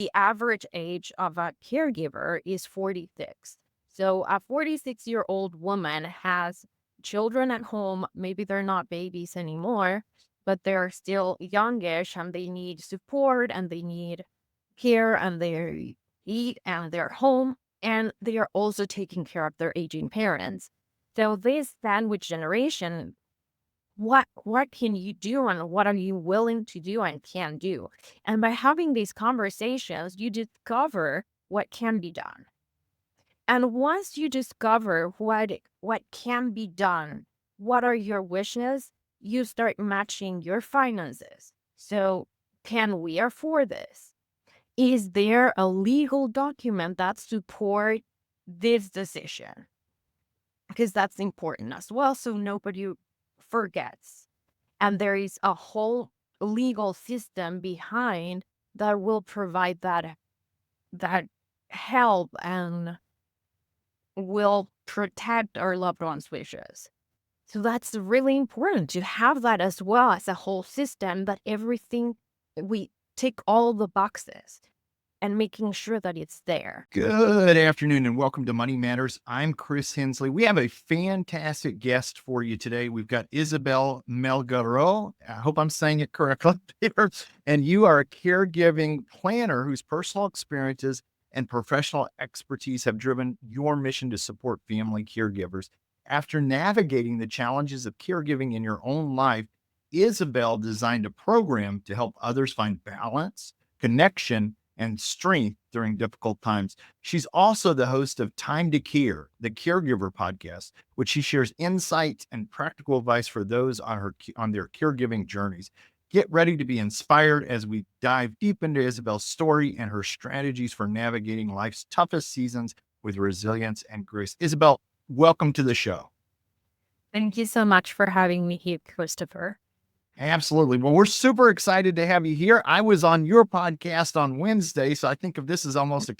the average age of a caregiver is 46. So a 46-year-old woman has children at home. Maybe they're not babies anymore, but they're still youngish and they need support and they need care and they eat and they're home and they are also taking care of their aging parents. So this sandwich generation, what can you do and what are you willing to do and can do? And by having these conversations, you discover what can be done. And once you discover what can be done, what are your wishes, you start matching your finances. So, can we afford this? Is there a legal document that support this decision? Because that's important as well, so nobody forgets. And there is a whole legal system behind that will provide that help and will protect our loved ones' wishes. So that's really important to have that as well as a whole system that everything we tick all the boxes and making sure that it's there. Good afternoon and welcome to Money Matters. I'm Chris Hensley. We have a fantastic guest for you today. We've got Isabel Melgarejo. I hope I'm saying it correctly here. And you are a caregiving planner whose personal experiences and professional expertise have driven your mission to support family caregivers. After navigating the challenges of caregiving in your own life, Isabel designed a program to help others find balance, connection, and strength during difficult times. She's also the host of Time to Care, the Caregiver Podcast, which she shares insights and practical advice for those on their caregiving journeys. Get ready to be inspired as we dive deep into Isabel's story and her strategies for navigating life's toughest seasons with resilience and grace. Isabel, welcome to the show. Thank you so much for having me here, Christopher. Absolutely. Well, we're super excited to have you here. I was on your podcast on Wednesday, so I think of this as almost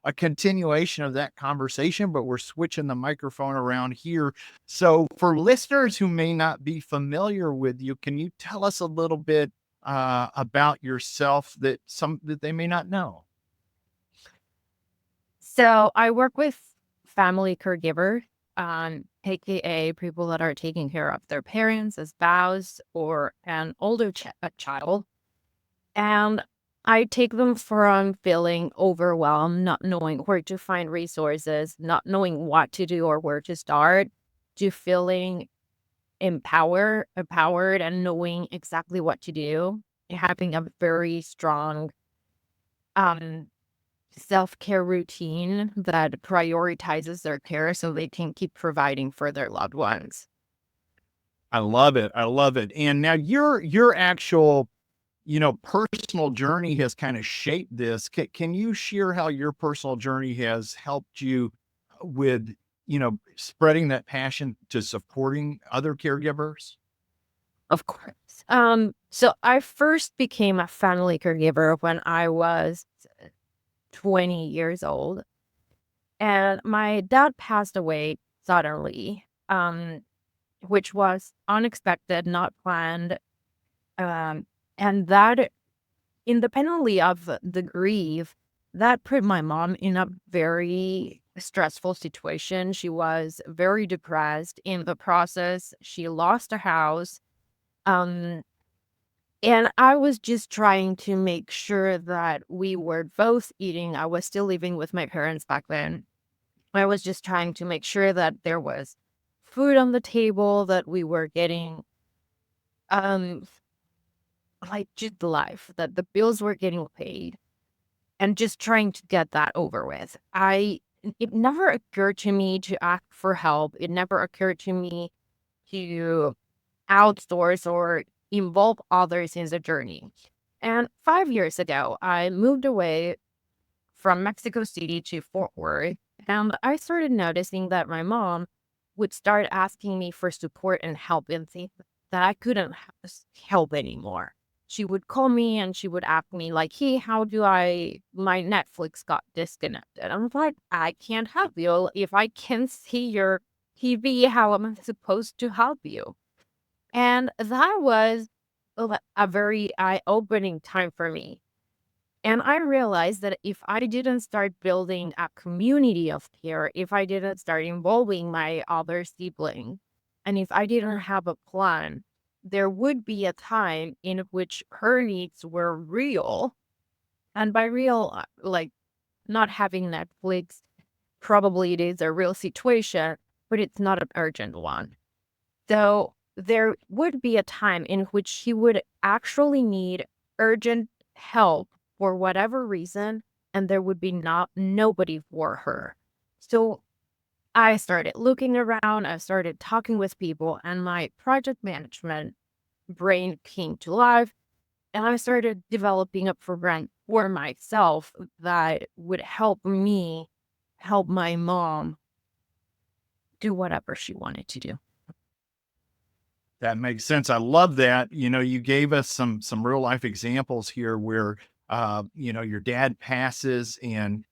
a continuation of that conversation, but we're switching the microphone around here. So for listeners who may not be familiar with you, can you tell us a little bit about yourself that they may not know? So I work with family caregiver, aka people that are taking care of their parents, a spouse, or an older child. And I take them from feeling overwhelmed, not knowing where to find resources, not knowing what to do or where to start, to feeling empowered and knowing exactly what to do, having a very strong um self-care routine that prioritizes their care so they can keep providing for their loved ones. I love it. I love it. And now your actual personal journey has kind of shaped this. Can you share how your personal journey has helped you with, spreading that passion to supporting other caregivers? Of course. So I first became a family caregiver when I was 20 years old. And my dad passed away suddenly, which was unexpected, not planned. And that, independently of the grief, that put my mom in a very stressful situation. She was very depressed in the process. She lost a house. Um, and I was just trying to make sure that we were both eating. I was still living with my parents back then. I was just trying to make sure that there was food on the table, that we were getting um like just life, that the bills were getting paid, and just trying to get that over with. It never occurred to me to ask for help. It never occurred to me to outsource or involve others in the journey. And 5 years ago, I moved away from Mexico City to Fort Worth, and I started noticing that my mom would start asking me for support and help in things that I couldn't help anymore. She would call me and she would ask me like, "Hey, my Netflix got disconnected." I'm like, "I can't help you. If I can't see your TV, how am I supposed to help you?" And that was a very eye-opening time for me. And I realized that if I didn't start building a community of care, if I didn't start involving my other sibling, and if I didn't have a plan, there would be a time in which her needs were real. And by real, like not having Netflix, probably it is a real situation, but it's not an urgent one. So there would be a time in which she would actually need urgent help for whatever reason, and there would be nobody for her. So I started looking around, I started talking with people, and my project management brain came to life. And I started developing a program for myself that would help me help my mom do whatever she wanted to do. That makes sense. I love that. You gave us some real life examples here where your dad passes and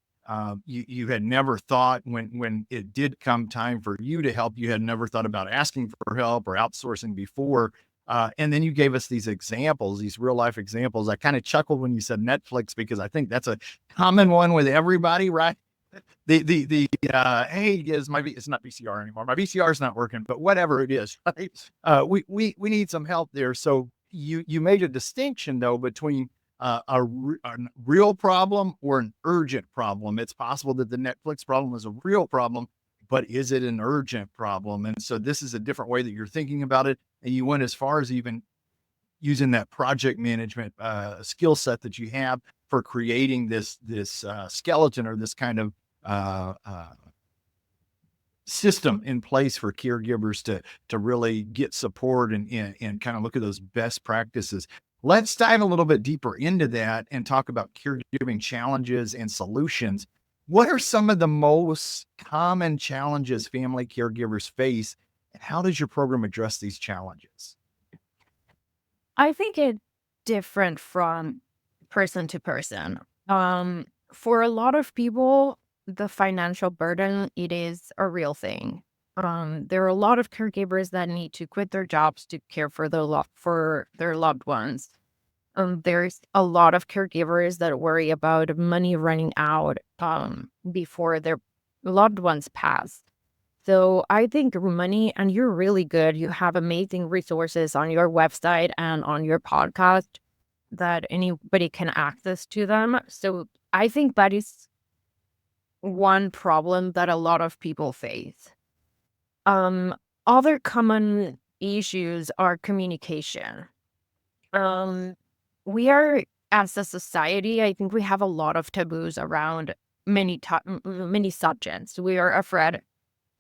you had never thought when it did come time for you to help, you had never thought about asking for help or outsourcing before. And then you gave us these examples, these real life examples. I kind of chuckled when you said Netflix because I think that's a common one with everybody, right? Hey, it's not VCR anymore. My VCR is not working, but whatever it is, right? We need some help there. So you made a distinction though between a real problem or an urgent problem. It's possible that the Netflix problem is a real problem, but is it an urgent problem? And so this is a different way that you're thinking about it. And you went as far as even using that project management skill set that you have for creating this skeleton or this kind of system in place for caregivers to really get support and kind of look at those best practices. Let's dive a little bit deeper into that and talk about caregiving challenges and solutions. What are some of the most common challenges family caregivers face, and how does your program address these challenges? I think it's different from person to person. For a lot of people, the financial burden, it is a real thing. There are a lot of caregivers that need to quit their jobs to care for for their loved ones. There's a lot of caregivers that worry about money running out before their loved ones pass. So I think money, and you're really good. You have amazing resources on your website and on your podcast that anybody can access to them. So I think that is one problem that a lot of people face. Um, Other common issues are communication. Um, we are, as a society, I think we have a lot of taboos around many subjects. We are afraid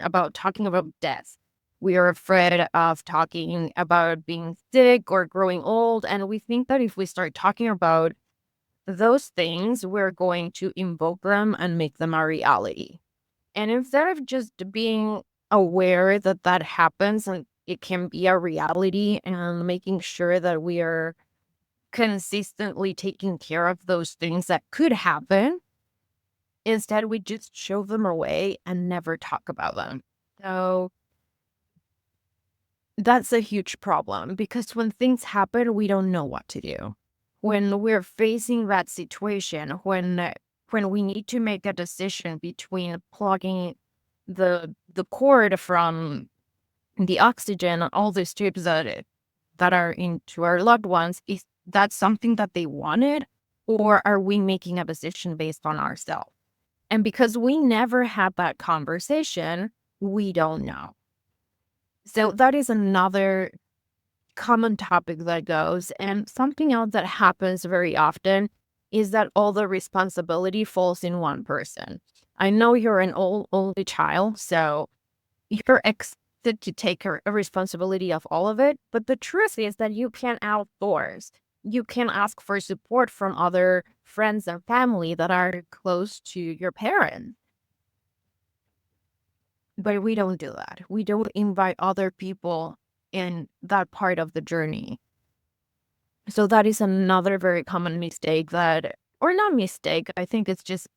about talking about death. We are afraid of talking about being sick or growing old. And we think that if we start talking about those things, we're going to invoke them and make them a reality. And instead of just being aware that that happens and it can be a reality and making sure that we are consistently taking care of those things that could happen, instead we just shove them away and never talk about them. So that's a huge problem because when things happen, we don't know what to do. When we're facing that situation, when we need to make a decision between plugging the cord from the oxygen and all these tubes that are into our loved ones, is that something that they wanted, or are we making a decision based on ourselves? And because we never had that conversation, we don't know. So that is another common topic that goes. And something else that happens very often is that all the responsibility falls in one person. I know you're an only child, so you're expected to take a responsibility of all of it. But the truth is that you can outsource. You can ask for support from other friends and family that are close to your parents. But we don't do that. We don't invite other people in that part of the journey. So that is another very common mistake or not mistake, I think it's just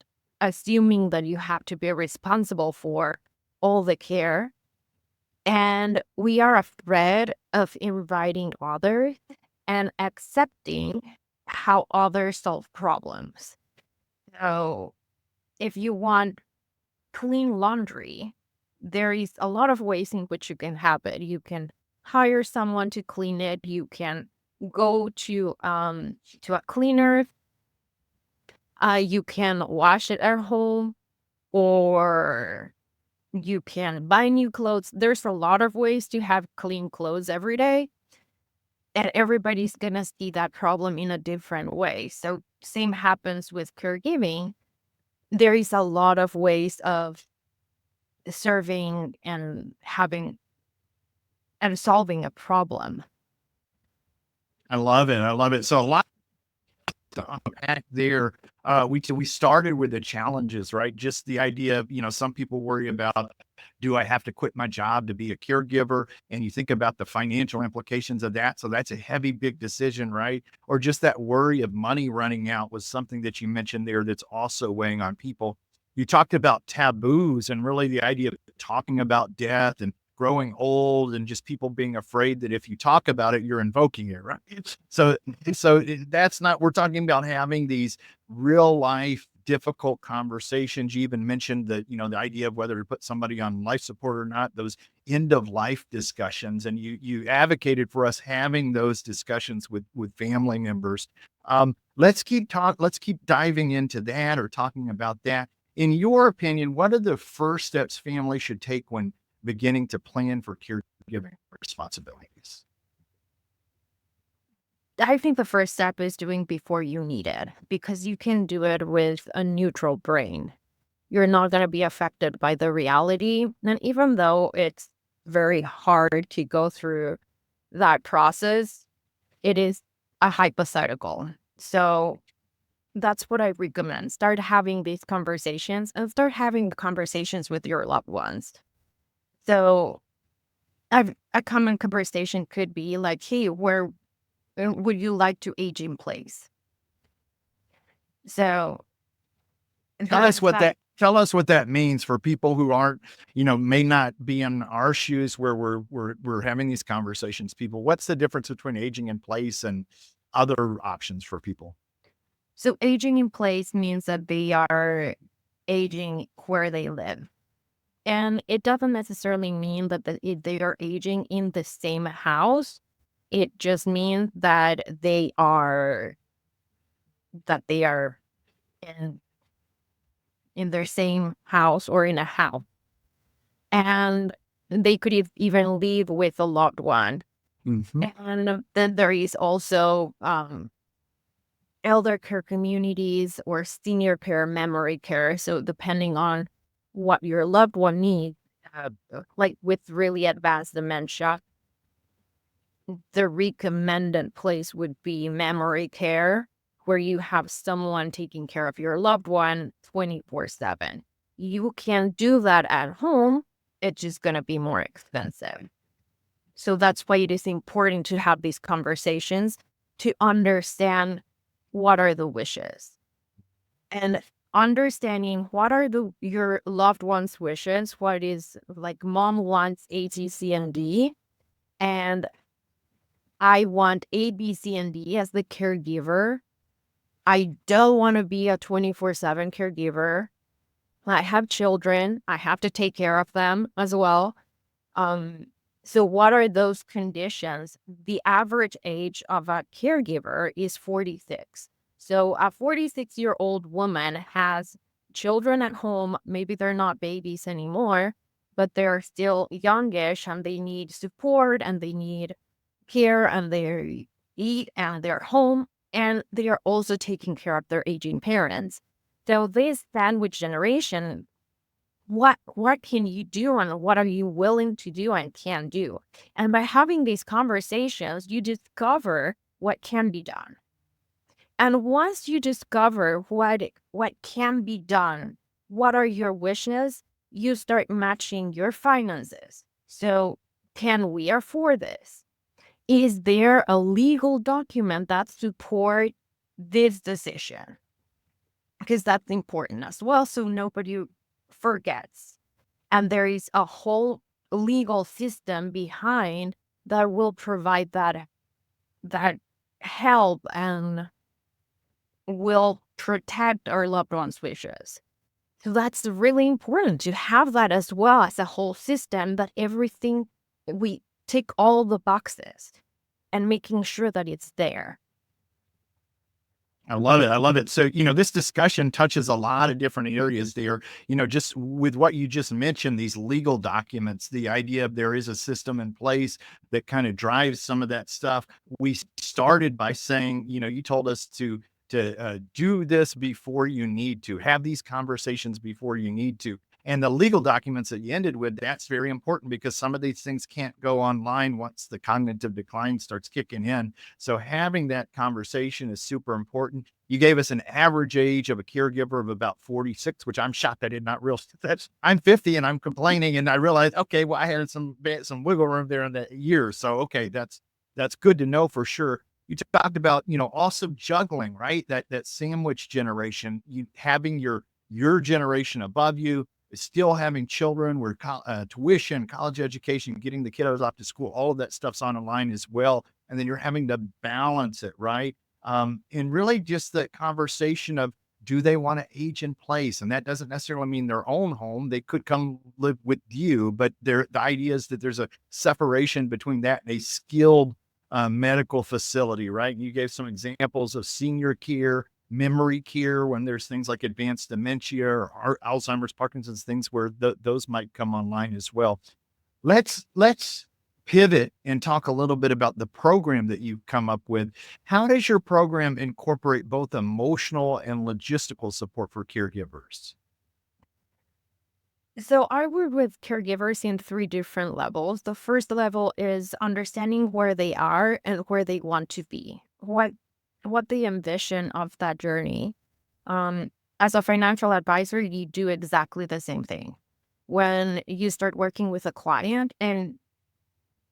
assuming that you have to be responsible for all the care. And we are afraid of inviting others and accepting how others solve problems. So if you want clean laundry, there is a lot of ways in which you can have it. You can hire someone to clean it. You can go to a cleaner. You can wash it at home, or you can buy new clothes. There's a lot of ways to have clean clothes every day, and everybody's gonna see that problem in a different way. So same happens with caregiving. There is a lot of ways of serving and having and solving a problem. I love it. I love it. So a lot to unpack there. We started with the challenges, right? Just the idea of, some people worry about, do I have to quit my job to be a caregiver? And you think about the financial implications of that. So that's a heavy, big decision, right? Or just that worry of money running out was something that you mentioned there that's also weighing on people. You talked about taboos and really the idea of talking about death and growing old and just people being afraid that if you talk about it, you're invoking it, right? So that's not, we're talking about having these real life difficult conversations. You even mentioned that, the idea of whether to put somebody on life support or not, those end of life discussions. And you advocated for us having those discussions with family members. Let's keep diving into that or talking about that. In your opinion, what are the first steps families should take when beginning to plan for caregiving responsibilities? I think the first step is doing before you need it, because you can do it with a neutral brain. You're not going to be affected by the reality. And even though it's very hard to go through that process, it is a hypothetical. So that's what I recommend. Start having these conversations and start having conversations with your loved ones. So a common conversation could be like, hey, where would you like to age in place? So Tell us what that, that means for people who aren't, may not be in our shoes where we're having these conversations. People, what's the difference between aging in place and other options for people? so aging in place means that they are aging where they live. And it doesn't necessarily mean that they are aging in the same house. It just means that they are in their same house or in a house. And they could even live with a loved one. Mm-hmm. And then there is also elder care communities or senior care, memory care. So depending on what your loved one needs, like with really advanced dementia, the recommended place would be memory care, where you have someone taking care of your loved one 24/7. You can do that at home. It's just going to be more expensive. So that's why it is important to have these conversations to understand what are the wishes, and understanding what are your loved one's wishes. What is, like, mom wants A, C, C, and D, and I want A, B, C, and D as the caregiver. I don't want to be a 24/7 caregiver. I have children. I have to take care of them as well. Um, so what are those conditions? The average age of a caregiver is 46. So a 46-year-old woman has children at home. Maybe they're not babies anymore, but they're still youngish and they need support and they need care and they eat and they're home and they are also taking care of their aging parents. So this sandwich generation, what can you do and what are you willing to do and can do? And by having these conversations, you discover what can be done. And once you discover what can be done, what are your wishes, you start matching your finances. So, can we afford this? Is there a legal document that support this decision? Because that's important as well, so nobody forgets. And there is a whole legal system behind that will provide that help and will protect our loved ones' wishes. So that's really important to have that as well as a whole system, that everything, we tick all the boxes and making sure that it's there. I love it. I love it. So, this discussion touches a lot of different areas there. Just with what you just mentioned, these legal documents, the idea of there is a system in place that kind of drives some of that stuff. We started by saying, you told us to do this before you need to, have these conversations before you need to. And the legal documents that you ended with, that's very important because some of these things can't go online once the cognitive decline starts kicking in. So having that conversation is super important. You gave us an average age of a caregiver of about 46, which I'm shocked I did not realize. I'm 50 and I'm complaining, and I realized, okay, well, I had some wiggle room there in that year. So, okay, that's good to know for sure. You talked about, also juggling, right? That sandwich generation, you having your generation above you, still having children where tuition, college education, getting the kiddos off to school, all of that stuff's online as well. And then you're having to balance it, right? And really just the conversation of, do they want to age in place? And that doesn't necessarily mean their own home. They could come live with you, but the idea is that there's a separation between that and a skilled medical facility, right? You gave some examples of senior care, memory care, when there's things like advanced dementia or Alzheimer's, Parkinson's, things where those might come online as well. Let's pivot and talk a little bit about the program that you've come up with. How does your program incorporate both emotional and logistical support for caregivers? So I work with caregivers in 3 different levels. The first level is understanding where they are and where they want to be, what they envision of that journey. As a financial advisor, you do exactly the same thing. When you start working with a client, and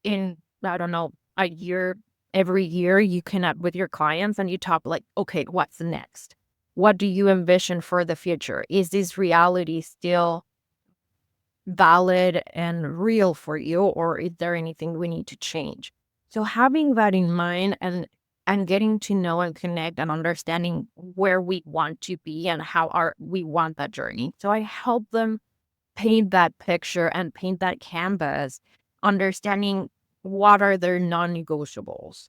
in, I don't know, a year, every year you connect with your clients and you talk like, okay, what's next? What do you envision for the future? Is this reality still valid and real for you, or is there anything we need to change? So having that in mind and getting to know and connect and understanding where we want to be and we want that journey. So I help them paint that picture and paint that canvas, understanding what are their non-negotiables.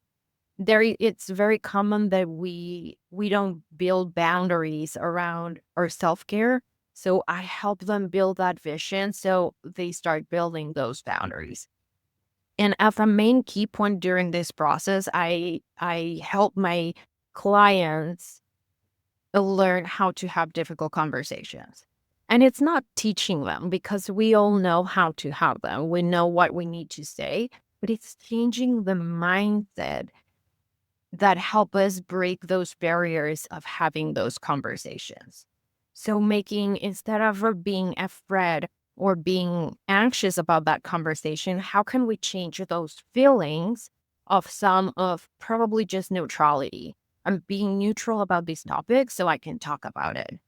It's very common that we don't build boundaries around our self-care. So I help them build that vision so they start building those boundaries. And as a main key point during this process, I help my clients learn how to have difficult conversations. And it's not teaching them, because we all know how to have them. We know what we need to say, but it's changing the mindset that help us break those barriers of having those conversations. So instead of being afraid or being anxious about that conversation, how can we change those feelings of some of probably just neutrality? I'm being neutral about this topic so I can talk about it.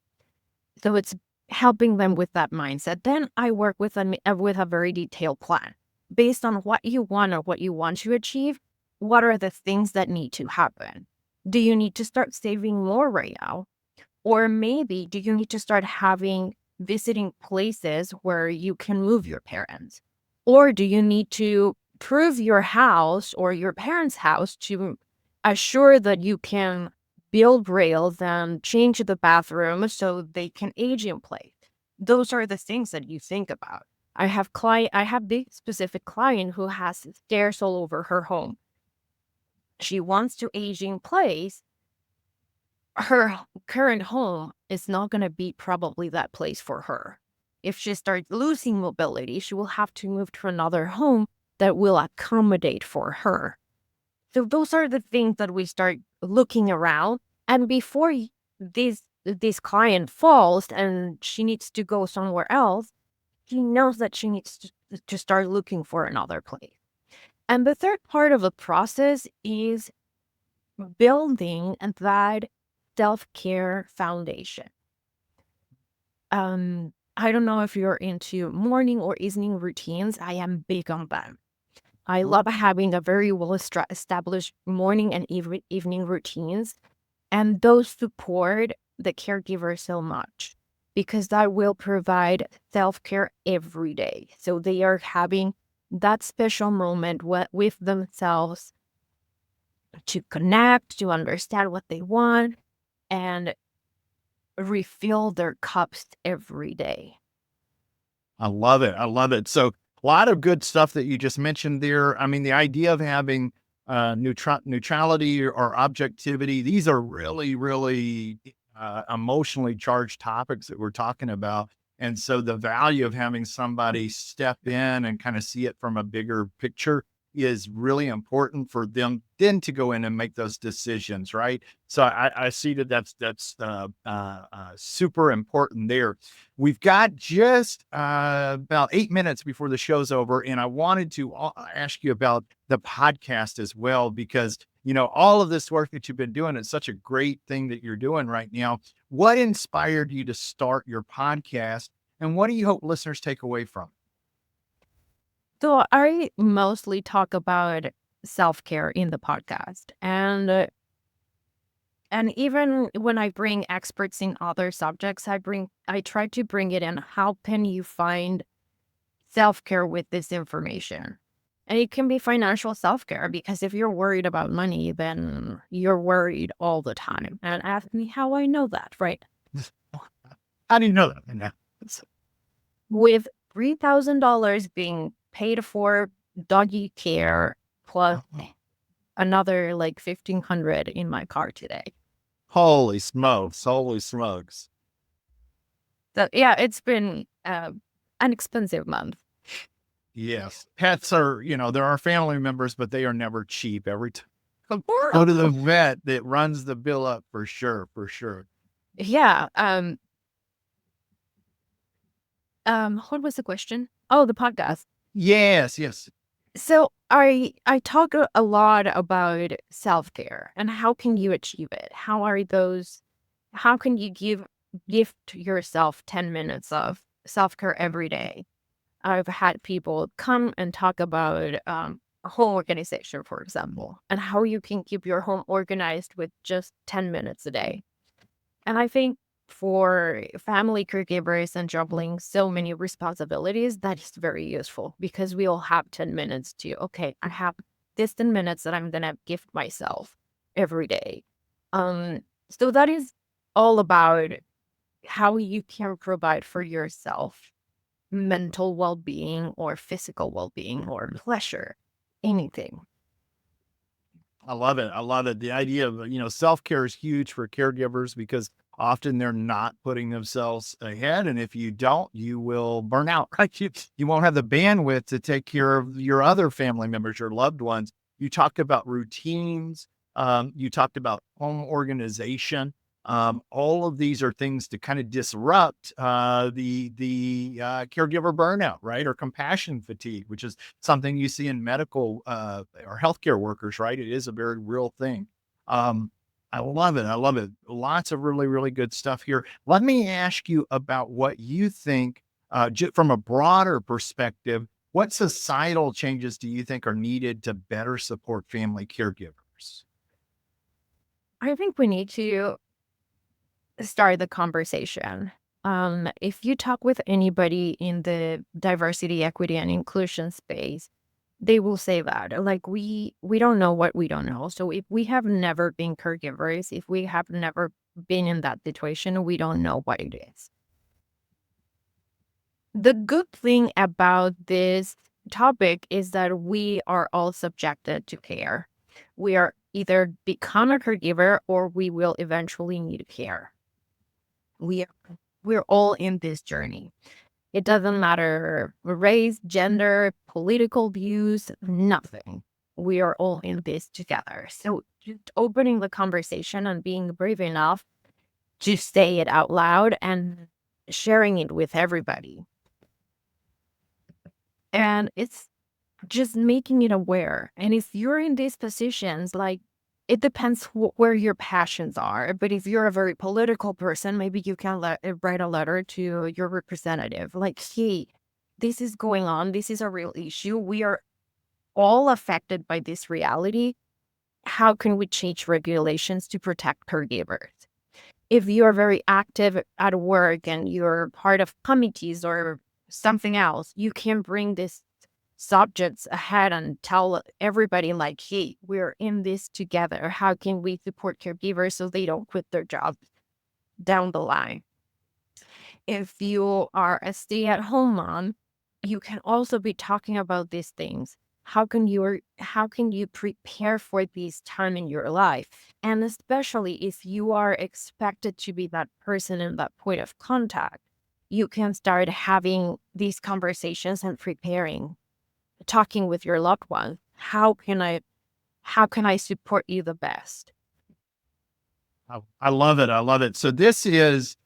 So it's helping them with that mindset. Then I work with a very detailed plan based on what you want or what you want to achieve. What are the things that need to happen? Do you need to start saving more right now? Or maybe do you need to start visiting places where you can move your parents? Or do you need to prove your house or your parents' house to assure that you can build rails and change the bathroom so they can age in place? Those are the things that you think about. I have this specific client who has stairs all over her home. She wants to age in place. Her current home is not going to be probably that place for her. If she starts losing mobility, she will have to move to another home that will accommodate for her. So those are the things that we start looking around. And before this client falls and she needs to go somewhere else, she knows that she needs to start looking for another place. And the third part of the process is building that self-care foundation. I don't know if you're into morning or evening routines. I am big on them. I love having a very well established morning and evening routines. And those support the caregiver so much because that will provide self-care every day. So they are having that special moment with themselves to connect, to understand what they want, and refill their cups every day. I love it. I love it. So a lot of good stuff that you just mentioned there. I mean, the idea of having neutrality or objectivity, these are really, really emotionally charged topics that we're talking about. And so the value of having somebody step in and kind of see it from a bigger picture is really important for them then to go in and make those decisions, right? So I see that that's super important there. We've got just about 8 minutes before the show's over, and I wanted to ask you about the podcast as well, because all of this work that you've been doing is such a great thing that you're doing right now. What inspired you to start your podcast, and what do you hope listeners take away from it? So I mostly talk about self-care in the podcast. And even when I bring experts in other subjects, I try to bring it in. How can you find self-care with this information? And it can be financial self-care because if you're worried about money, then you're worried all the time. And ask me how I know that, right? How do you know that? Now? With $3,000 being paid for doggy care plus another like 1,500 in my car today. Holy smokes! Holy smokes! So yeah, it's been an expensive month. Yes, pets are there are family members, but they are never cheap. Every time go to the vet, that runs the bill up for sure, for sure. Yeah. What was the question? Oh, the podcast. Yes, yes. So I talk a lot about self-care and how can you achieve it? How can you gift yourself 10 minutes of self-care every day? I've had people come and talk about home organization, for example, and how you can keep your home organized with just 10 minutes a day. And I think for family caregivers and juggling so many responsibilities, that is very useful because we all have 10 minutes to, okay, I have this 10 minutes that I'm going to gift myself every day. So that is all about how you can provide for yourself mental well-being or physical well-being or pleasure, anything. I love it. I love it. The idea of, self-care is huge for caregivers because often they're not putting themselves ahead. And if you don't, you will burn out, right? You won't have the bandwidth to take care of your other family members, your loved ones. You talked about routines. You talked about home organization. All of these are things to kind of disrupt the caregiver burnout, right? Or compassion fatigue, which is something you see in medical or healthcare workers, right? It is a very real thing. I love it. I love it. Lots of really, really good stuff here. Let me ask you about what you think, from a broader perspective. What societal changes do you think are needed to better support family caregivers? I think we need to start the conversation. If you talk with anybody in the diversity, equity, and inclusion space, they will say that like we don't know what we don't know. So if we have never been caregivers, if we have never been in that situation, we don't know what it is. The good thing about this topic is that we are all subjected to care. We are either become a caregiver or we will eventually need care. We're all in this journey. It doesn't matter race, gender, political views, nothing. We are all in this together. So just opening the conversation and being brave enough to say it out loud and sharing it with everybody. And it's just making it aware. And if you're in these positions, like it depends where your passions are. But if you're a very political person, maybe you can write a letter to your representative, like, hey, this is going on. This is a real issue. We are all affected by this reality. how can we change regulations to protect caregivers? If you are very active at work and you're part of committees or something else, you can bring these subjects ahead and tell everybody like, hey, we're in this together. How can we support caregivers so they don't quit their jobs down the line? If you are a stay-at-home mom, you can also be talking about these things. How can you prepare for this time in your life? And especially if you are expected to be that person and that point of contact, you can start having these conversations and preparing, talking with your loved one. How can I support you the best? I love it. I love it. So this is,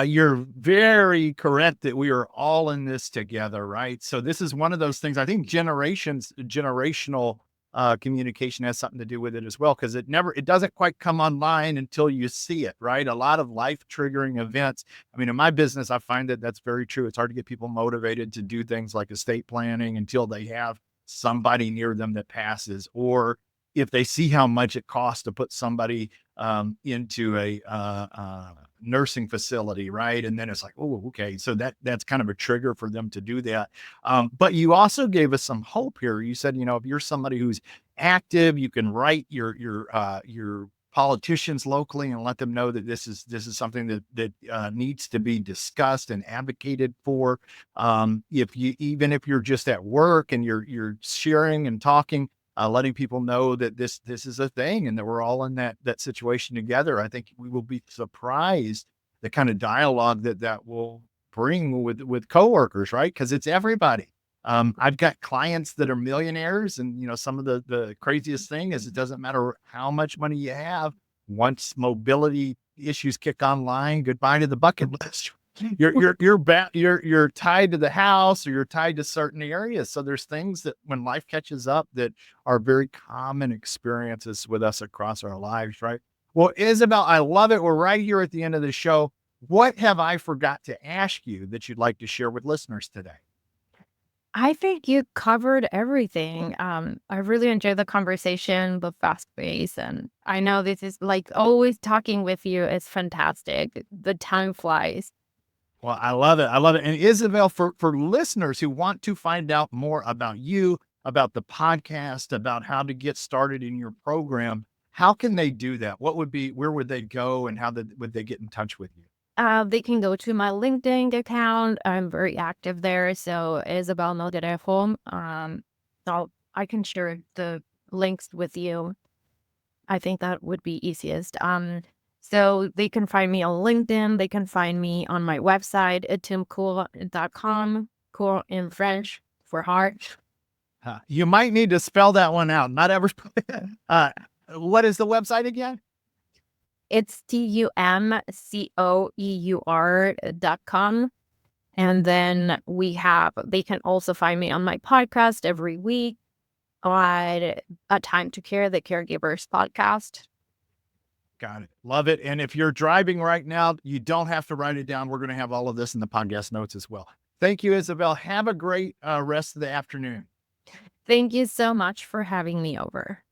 you're very correct that we are all in this together, right? So this is one of those things. I think generational communication has something to do with it as well, because it doesn't quite come online until you see it, right? A lot of life triggering events. I mean, in my business, I find that that's very true. It's hard to get people motivated to do things like estate planning until they have somebody near them that passes, or if they see how much it costs to put somebody into a nursing facility, right? And then it's like, oh, okay, so that's kind of a trigger for them to do that. But you also gave us some hope here. You said, if you're somebody who's active, you can write your politicians locally and let them know that this is something that needs to be discussed and advocated for. Even if you're just at work and you're sharing and talking, letting people know that this is a thing and that we're all in that situation together. I think we will be surprised the kind of dialogue that will bring with coworkers, right? Because it's everybody. I've got clients that are millionaires, and some of the craziest thing is it doesn't matter how much money you have. Once mobility issues kick online, goodbye to the bucket list. You're tied to the house, or you're tied to certain areas. So there's things that when life catches up that are very common experiences with us across our lives, right? Well, Isabel, I love it. We're right here at the end of the show. What have I forgot to ask you that you'd like to share with listeners today? I think you covered everything. I really enjoyed the conversation, the fast pace, and I know this is like always talking with you is fantastic. The time flies. Well, I love it. I love it. And Isabel, for listeners who want to find out more about you, about the podcast, about how to get started in your program, how can they do that? Where would they go, and would they get in touch with you? They can go to my LinkedIn account. I'm very active there. So Isabel Melgarejo. So I can share the links with you. I think that would be easiest. So they can find me on LinkedIn. They can find me on my website, etimcool.com. Cool in French for heart. You might need to spell that one out. Not ever. What is the website again? It's TUMCOEUR.com. And then they can also find me on my podcast every week on A Time to Care, the Caregivers Podcast. Got it. Love it. And if you're driving right now, you don't have to write it down. We're going to have all of this in the podcast notes as well. Thank you, Isabel. Have a great rest of the afternoon. Thank you so much for having me over.